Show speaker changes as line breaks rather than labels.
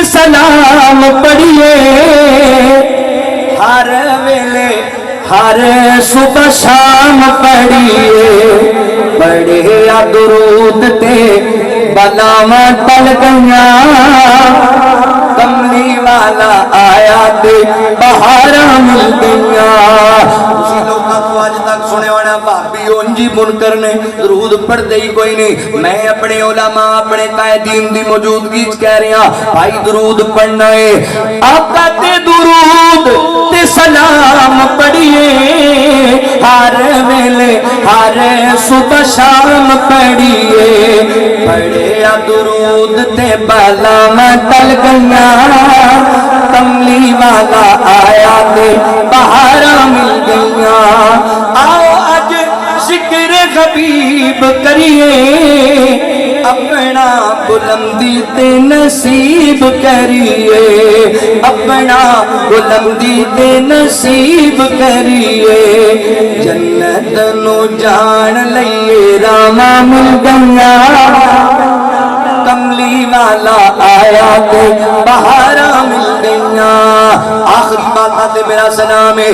سلام پڑھیے ہر ویلے ہر صبح شام پڑھیے پڑھے درود تے بلاواں ٹل گئیاں کملی والا آیا تے بہاراں مل گئیاں اسی لوگاں تو اج تک سنے ہونا بھابی اونجی منکر نے درود پڑھدے ہی کوئی نہیں میں اپنے علماء اپنے قائدین دی موجودگی وچ کہہ رہا بھائی درود پڑھنا ہے آقا تے درود تے سلام پڑھیے ہر ویلے ہر صبح شام پڑھیے پڑھے درود تے بلاواں ٹل گئیاں کملی والا آیا تے بہاراں مل گئیاں آؤ اج ذکر حبیب کریے اپنا بلندی تے نصیب کریے اپنا بلندی تے نصیب کریے جنت نو جان لئیے راما مل گیا کملی والا آیا تے بہاراں مل گئیاں آخری بات میرا سلام ہے